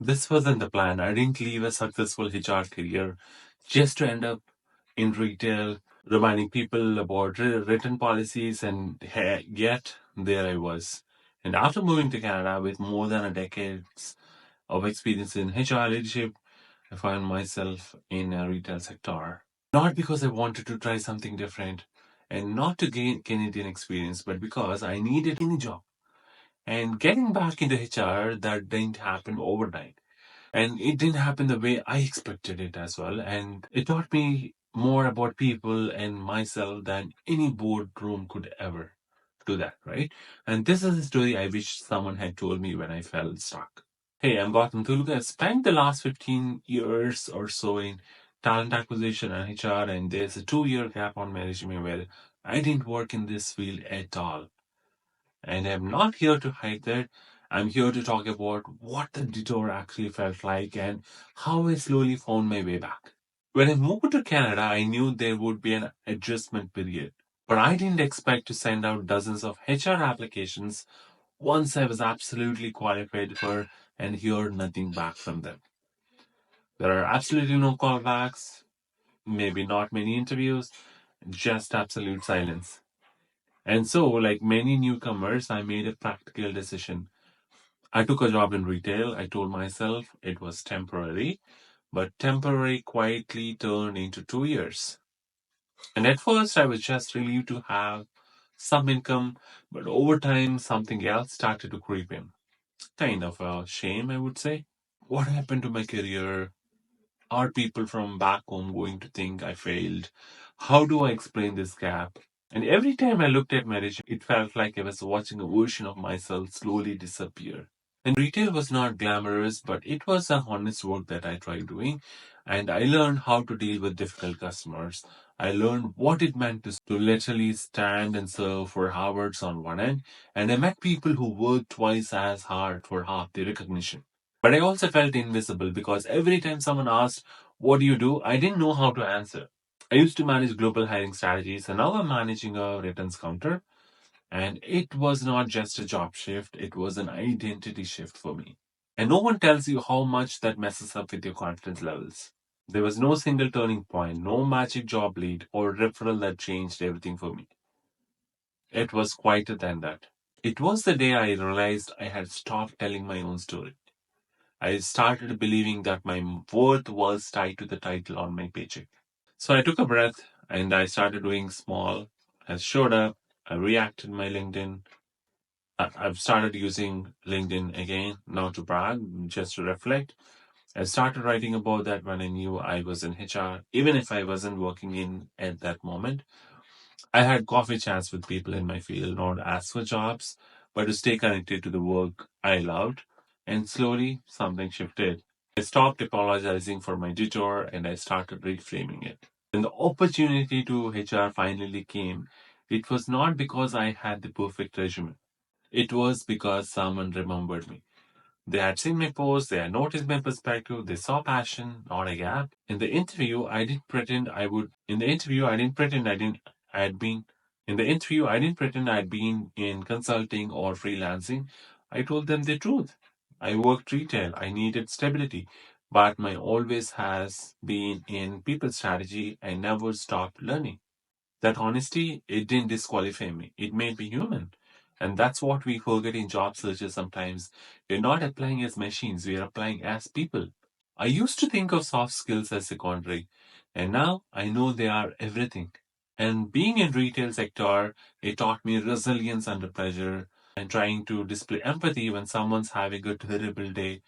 This wasn't the plan. I didn't leave a successful HR career just to end up in retail, reminding people about written policies, and yet there I was. And after moving to Canada with more than a decade of experience in HR leadership, I found myself in a retail sector. Not because I wanted to try something different and not to gain Canadian experience, but because I needed any job. And getting back into HR, that didn't happen overnight. And it didn't happen the way I expected it as well. And it taught me more about people and myself than any boardroom could ever do that, right? And this is a story I wish someone had told me when I felt stuck. Hey, I'm Gautam Tulga. I spent the last 15 years or so in talent acquisition and HR, and there's a 2 year gap on my resume where I didn't work in this field at all. And I'm not here to hide that. I'm here to talk about what the detour actually felt like and how I slowly found my way back. When I moved to Canada, I knew there would be an adjustment period, but I didn't expect to send out dozens of HR applications once I was absolutely qualified for and hear nothing back from them. There are absolutely no callbacks, maybe not many interviews, just absolute silence. And so, like many newcomers, I made a practical decision. I took a job in retail. I told myself it was temporary, but temporary quietly turned into 2 years. And at first, I was just relieved to have some income, but over time, something else started to creep in. Kind of a shame, I would say. What happened to my career? Are people from back home going to think I failed? How do I explain this gap? And every time I looked at my resume, it felt like I was watching a version of myself slowly disappear. And retail was not glamorous, but it was a honest work that I tried doing. And I learned how to deal with difficult customers. I learned what it meant to literally stand and serve for hours on one end. And I met people who worked twice as hard for half the recognition. But I also felt invisible because every time someone asked, "What do you do?" I didn't know how to answer. I used to manage global hiring strategies, and now I'm managing a returns counter. And it was not just a job shift, it was an identity shift for me. And no one tells you how much that messes up with your confidence levels. There was no single turning point, no magic job lead or referral that changed everything for me. It was quieter than that. It was the day I realized I had stopped telling my own story. I started believing that my worth was tied to the title on my paycheck. So I took a breath and I started doing small. I showed up, I reacted my LinkedIn. I've started using LinkedIn again, not to brag, just to reflect. I started writing about that when I knew I was in HR, even if I wasn't working in at that moment. I had coffee chats with people in my field, not ask for jobs, but to stay connected to the work I loved. And slowly, something shifted. I stopped apologizing for my detour and I started reframing it. When the opportunity to HR finally came, it was not because I had the perfect resume. It was because someone remembered me. They had seen my post, they had noticed my perspective, they saw passion, not a gap. In the interview, I didn't pretend I had been, in the interview, I didn't pretend I'd been in consulting or freelancing. I told them the truth. I worked retail, I needed stability, but my always has been in people strategy. I never stopped learning. That honesty, it didn't disqualify me. It made me human. And that's what we forget in job searches sometimes. We're not applying as machines, we are applying as people. I used to think of soft skills as secondary, and now I know they are everything. And being in retail sector, it taught me resilience under pressure and trying to display empathy when someone's having a terrible day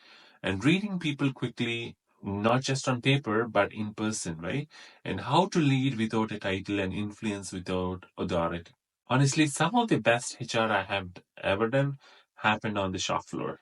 and reading people quickly, not just on paper, but in person, right? And how to lead without a title and influence without authority. Honestly, some of the best HR I have ever done happened on the shop floor.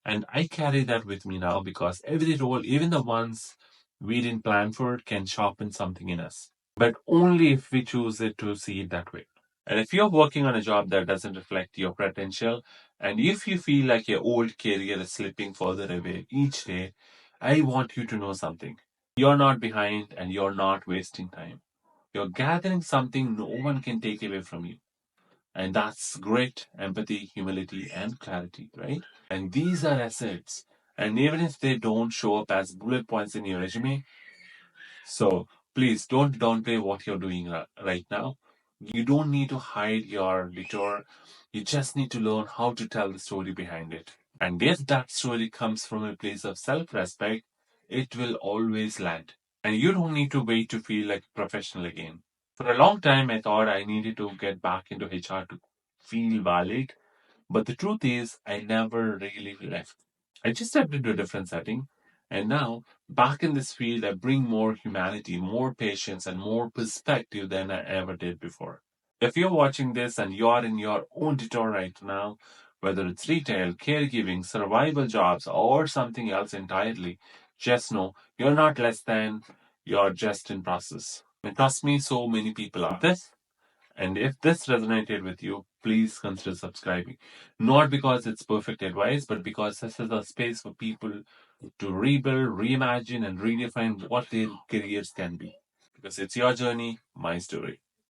And I carry that with me now because every role, even the ones we didn't plan for, can sharpen something in us. But only if we choose it to see it that way. And if you're working on a job that doesn't reflect your potential, and if you feel like your old career is slipping further away each day, I want you to know something. You're not behind and you're not wasting time. You're gathering something no one can take away from you. And that's grit, empathy, humility, and clarity, right? And these are assets. And even if they don't show up as bullet points in your resume, so please don't downplay what you're doing right now. You don't need to hide your detour. You just need to learn how to tell the story behind it. And if that story comes from a place of self respect, it will always land. And you don't need to wait to feel like a professional again. For a long time, I thought I needed to get back into HR to feel valid. But the truth is, I never really left. I just stepped into a different setting. And now, back in this field, I bring more humanity, more patience, and more perspective than I ever did before. If you're watching this and you're in your own detour right now, whether it's retail, caregiving, survival jobs, or something else entirely, just know you're not less than, you're just in process. And trust me, so many people are. This and if this resonated with you, please consider subscribing. Not because it's perfect advice, but because this is a space for people to rebuild, reimagine, and redefine what their careers can be. Because it's your journey, my story.